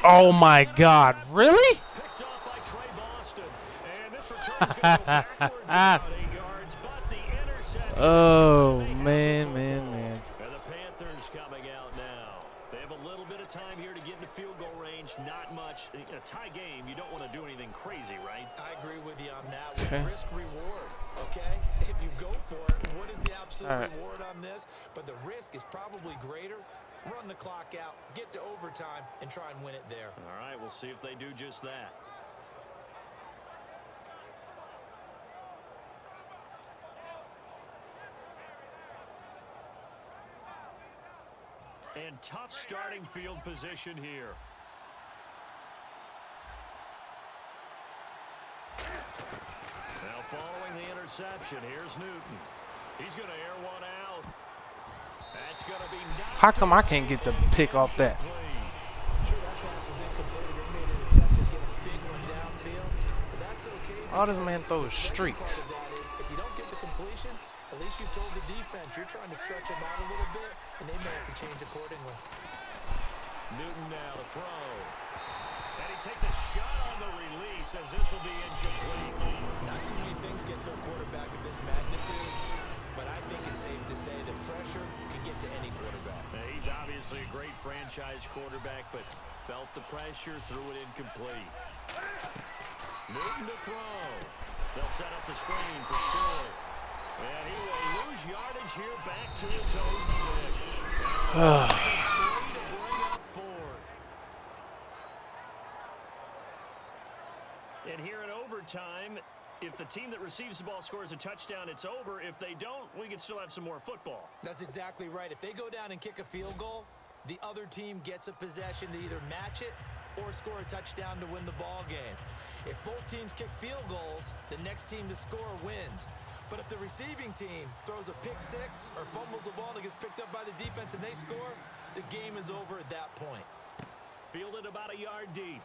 Oh my God! Really? Picked up by Trey Boston. And this return's going to go backwards about 8 yards, but the interception. Oh man. And the Panthers coming out now. They have a little bit of time here to get into field goal range. Not much. In a tie game, you don't want to do anything crazy, right? I agree with you on that one. Risk reward, okay? If you go for it, what is the absolute reward on this? But the risk is probably greater. Run the clock out, get to overtime, and try and win it there. All right, we'll see if they do just that. And tough starting field position here. Now following the interception, here's Newton. He's going to air one out. That's going to be knocked. How come I can't get the pick off that? Sure, that pass was incomplete as they made an attempt to get a big one downfield. But that's okay. All this man throws streaks. If you don't get the completion, at least you told the defense you're trying to stretch them out a little bit, and they may have to change accordingly. Newton now to throw. And he takes a shot on the release as this will be incomplete. Not too many things get to a quarterback of this magnitude, but I think it's safe to say that pressure can get to any quarterback. Now, he's obviously a great franchise quarterback, but felt the pressure, threw it incomplete. Newton to throw. They'll set up the screen for Stewart. And he will lose yardage here back to his own 6. To bring up 4th. And here in overtime, if the team that receives the ball scores a touchdown, it's over. If they don't, we can still have some more football. That's exactly right. If they go down and kick a field goal, the other team gets a possession to either match it or score a touchdown to win the ball game. If both teams kick field goals, the next team to score wins. But if the receiving team throws a pick 6 or fumbles the ball and it gets picked up by the defense and they score, the game is over at that point. Fielded about a yard deep.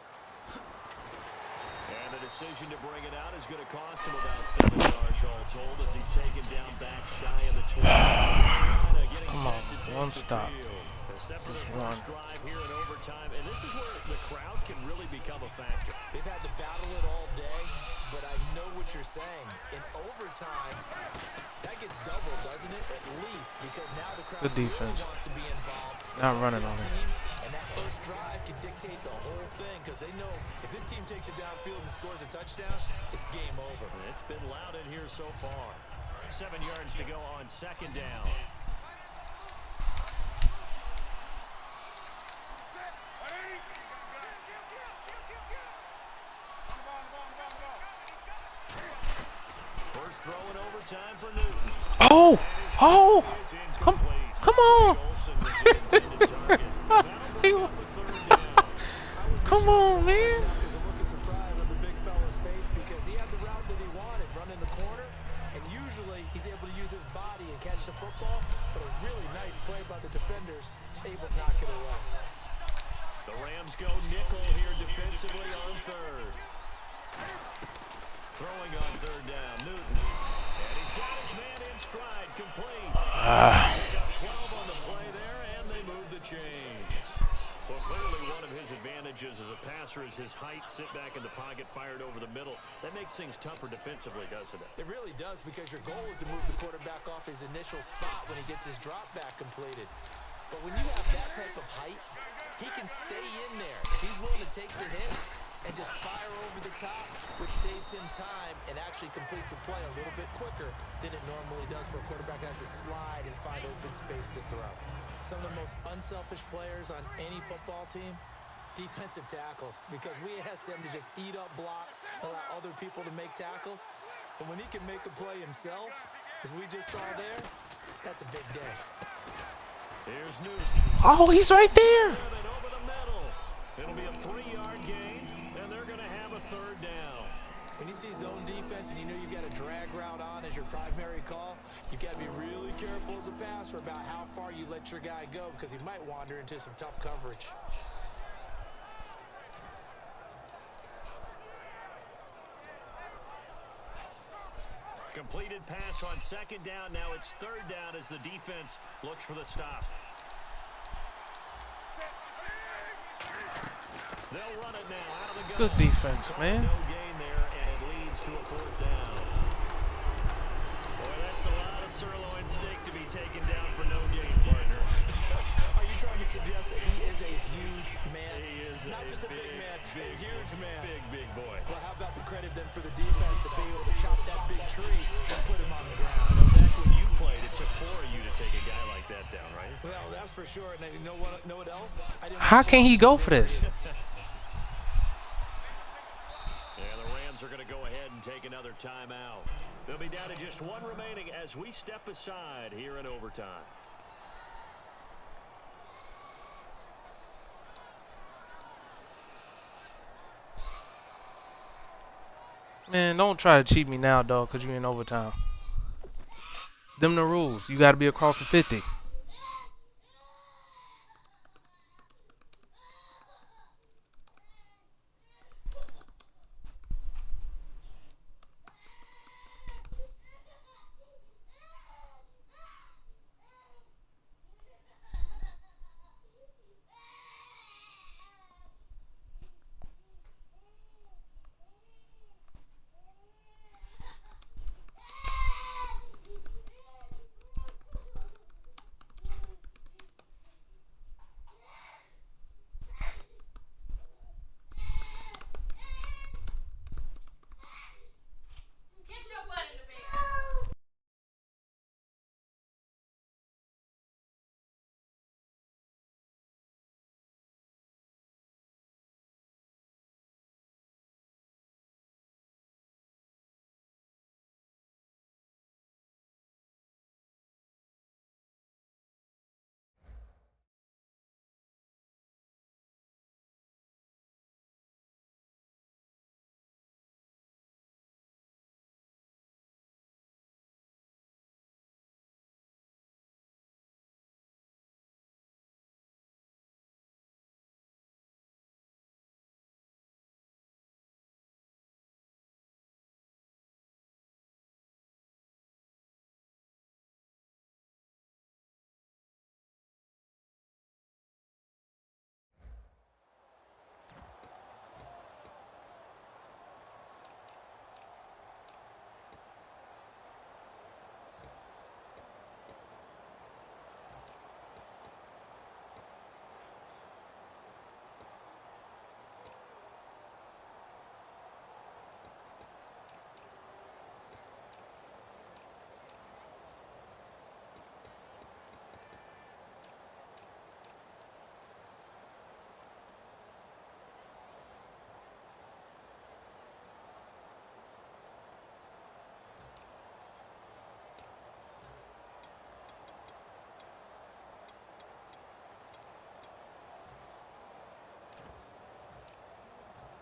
And the decision to bring it out is going to cost him about 7 yards all told as he's taken down back shy of the 20. Come on, one stop. Except for the first drive here in overtime. And this is where the crowd can really become a factor. They've had to battle it all day, but I know what you're saying. In overtime, that gets doubled, doesn't it? At least, because now the crowd really wants to be involved. Not running on it. And that first drive can dictate the whole thing because they know if this team takes it downfield and scores a touchdown, it's game over. It's been loud in here so far. 7 yards to go on 2nd down. First throw in overtime for Newton. Come on. Come on, man. There's a look of surprise on the big fella's face because he had the route that he wanted, running the corner, and usually he's able to use his body and catch the football, but a really nice play by the defenders, able to knock it away. The Rams go nickel here defensively on 3rd. Throwing on 3rd down, Newton. And he's got his man in stride, complete. They got 12 on the play there, and they move the chains. Well, clearly one of his advantages as a passer is his height, sit back in the pocket, fired over the middle. That makes things tougher defensively, doesn't it? It really does because your goal is to move the quarterback off his initial spot when he gets his drop back completed. But when you have that type of height, he can stay in there. If he's willing to take the hits and just fire over the top, which saves him time and actually completes a play a little bit quicker than it normally does for a quarterback who has to slide and find open space to throw. Some of the most unselfish players on any football team, defensive tackles, because we ask them to just eat up blocks, allow other people to make tackles. And when he can make a play himself, as we just saw there, that's a big day. Here's Newton. Oh, he's right there. Over the middle. It'll be a 3-yard gain, and they're going to have a 3rd down. When you see zone defense and you know you've got a drag route on as your primary call, you've got to be really careful as a passer about how far you let your guy go because he might wander into some tough coverage. Completed pass on 2nd down. Now it's 3rd down as the defense looks for the stop. They'll run it now out of the gun. Good defense, man. No gain there, and it leads to a 4th down. Boy, that's a lot of sirloin steak to be taken down for no gain, partner. Are you trying to suggest that he is a huge man? He is not just a big man, a huge man. Big boy. Well, how about the credit then for the defense to be able to chop that big tree and put him on the ground? I know back when you played, it took 4 of you to take a guy like that down, right? Well, that's for sure. And you know what else? How can he go for this? Yeah, the Rams are going to go ahead and take another timeout. They'll be down to just 1 remaining as we step aside here in overtime. Man, don't try to cheat me now, dog, because you're in overtime. Them the rules. You got to be across the 50.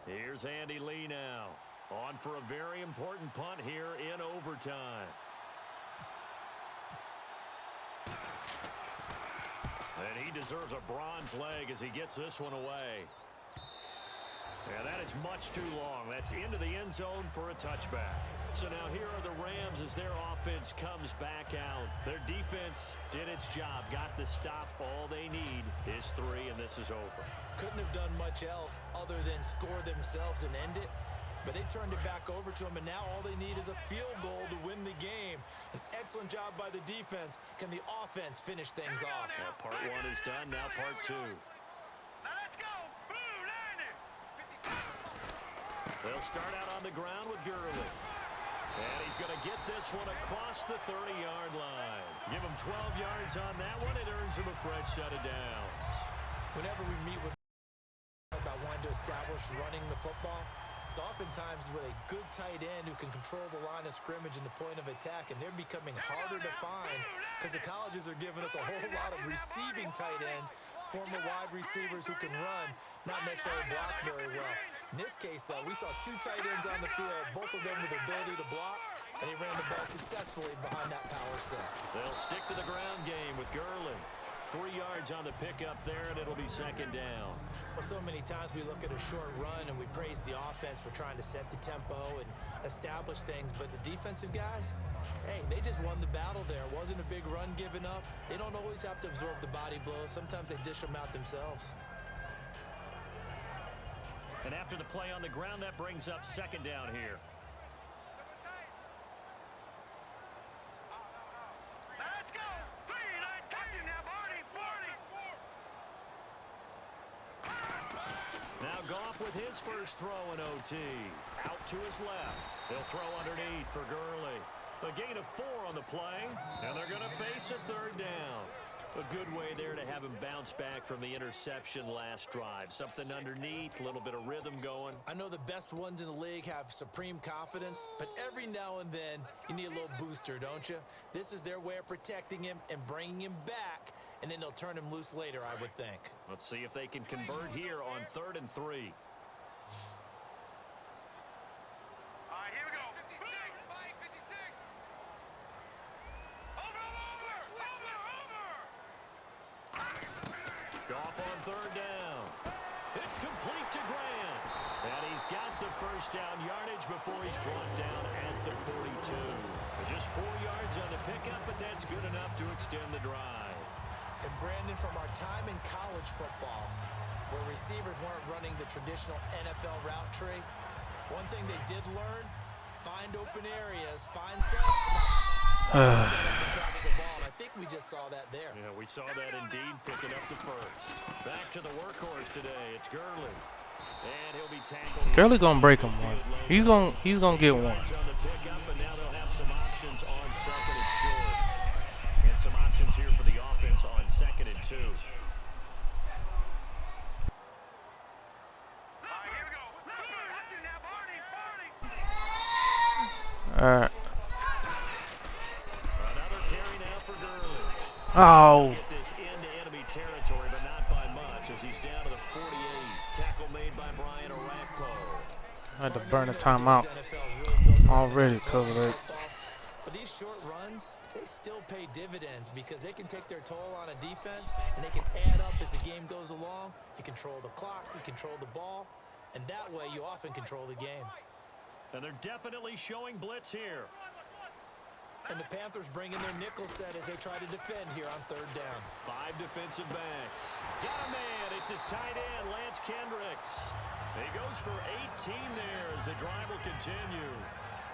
Here's Andy Lee now. On for a very important punt here in overtime. And he deserves a bronze leg as he gets this one away. Yeah, that is much too long. That's into the end zone for a touchback. So now here are the Rams as their offense comes back out. Their defense did its job, got the stop. All they need is 3, and this is over. Couldn't have done much else other than score themselves and end it. But they turned it back over to them, and now all they need is a field goal to win the game. An excellent job by the defense. Can the offense finish things off? Well, part 1 is done, now part 2. They'll start out on the ground with Gurley. And he's going to get this one across the 30-yard line. Give him 12 yards on that one. It earns him a fresh set of downs. Whenever we meet with about wanting to establish running the football, it's oftentimes with a good tight end who can control the line of scrimmage and the point of attack, and they're becoming harder to find because the colleges are giving us a whole lot of receiving tight ends, former wide receivers who can run, not necessarily block very well. In this case, though, we saw 2 tight ends on the field, both of them with the ability to block, and he ran the ball successfully behind that power set. They'll stick to the ground game with Gurley. 3 yards on the pickup there, and it'll be second down. Well, so many times we look at a short run and we praise the offense for trying to set the tempo and establish things, but the defensive guys, hey, they just won the battle there. It wasn't a big run given up. They don't always have to absorb the body blows. Sometimes they dish them out themselves. And after the play on the ground, that brings up second down here. Let's go. 3-9 touching now, Barney. Now Goff with his first throw in OT. Out to his left. He'll throw underneath for Gurley. A gain of 4 on the play, and they're going to face a third down. A good way there to have him bounce back from the interception last drive. Something underneath, a little bit of rhythm going. I know the best ones in the league have supreme confidence, but every now and then you need a little booster, don't you? This is their way of protecting him and bringing him back, and then they'll turn him loose later, I would think. Let's see if they can convert here on 3rd and 3. Goff on 3rd down. It's complete to Grant. And he's got the first down yardage before he's brought down at the 42. Just 4 yards on the pickup, but that's good enough to extend the drive. And Brandon, from our time in college football, where receivers weren't running the traditional NFL route tree, one thing they did learn, find open areas, find soft spots. Catch the ball. I think we just saw that there. Yeah, we saw that indeed, picking up the first. Back to the workhorse today. It's Gurley. And he'll be tackled. Gurley gonna break him one. He's gonna get one. On the pickup, and now they'll have some options on 2nd and short. And some options here for the offense on 2nd and 2. All right. Another carry now for Gurley. Oh. Get this into enemy territory, but not by much as he's down to the 48. Tackle made by Brian Orakpo. I had to burn a timeout already because of that. But these short runs, they still pay dividends because they can take their toll on a defense and they can add up as the game goes along. You control the clock, you control the ball, and that way you often control the game. And they're definitely showing blitz here. And the Panthers bring in their nickel set as they try to defend here on 3rd down. 5 defensive backs. Got a man. It's his tight end, Lance Kendricks. He goes for 18 there as the drive will continue.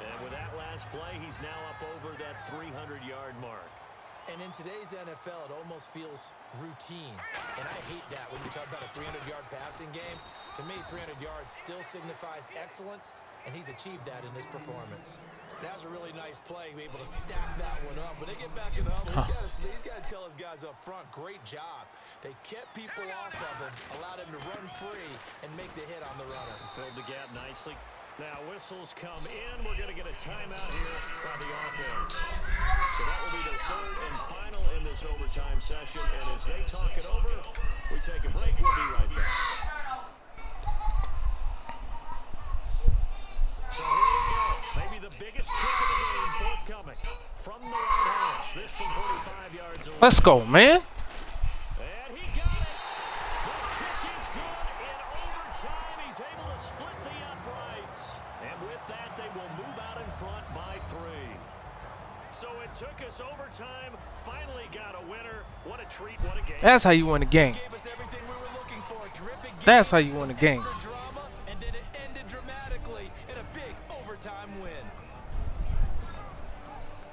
And with that last play, he's now up over that 300-yard mark. And in today's NFL, it almost feels routine. And I hate that when you talk about a 300-yard passing game. To me, 300 yards still signifies excellence, and he's achieved that in this performance. That was a really nice play, be able to stack that one up. When they get back in the huddle, he's got to tell his guys up front, great job. They kept people off of him, allowed him to run free, and make the hit on the runner. Filled the gap nicely. Now whistles come in. We're going to get a timeout here by the offense. So that will be the 3rd and final in this overtime session. And as they talk it over, we take a break. We'll be right back. So here we go. Maybe the biggest kick of the game forthcoming from the right hash. This from 45 yards away. Let's go, man. And he got it. The kick is good in overtime. He's able to split the uprights. And with that, they will move out in front by 3. So it took us overtime. Finally got a winner. What a treat. What a game. That's how you win a game. Gave us everything we were looking for. Terrific game. That's how you win a game. Extra drama, and then it ended dramatically in a big overtime win.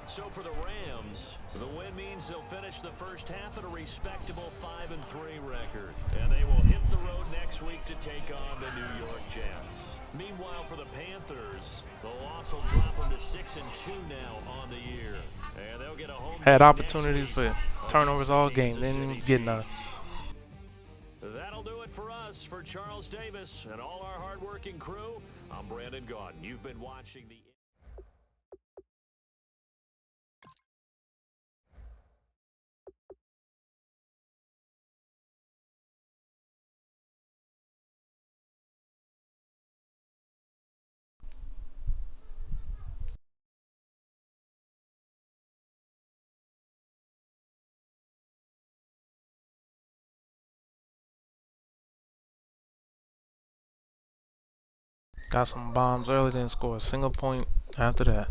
So for the Rams, the win means they'll finish the first half at a respectable 5-3 record. And they will hit the road next week to take on the New York Jets. Meanwhile, for the Panthers, the loss will drop them to 6-2 now on the year. And they'll get a home Had game opportunities next week for turnovers all game. against the Didn't even City get none. Chiefs. That'll do it for us. For Charles Davis and all our hardworking crew, I'm Brandon Gaudin. You've been watching the... Got some bombs early, didn't score a single point after that.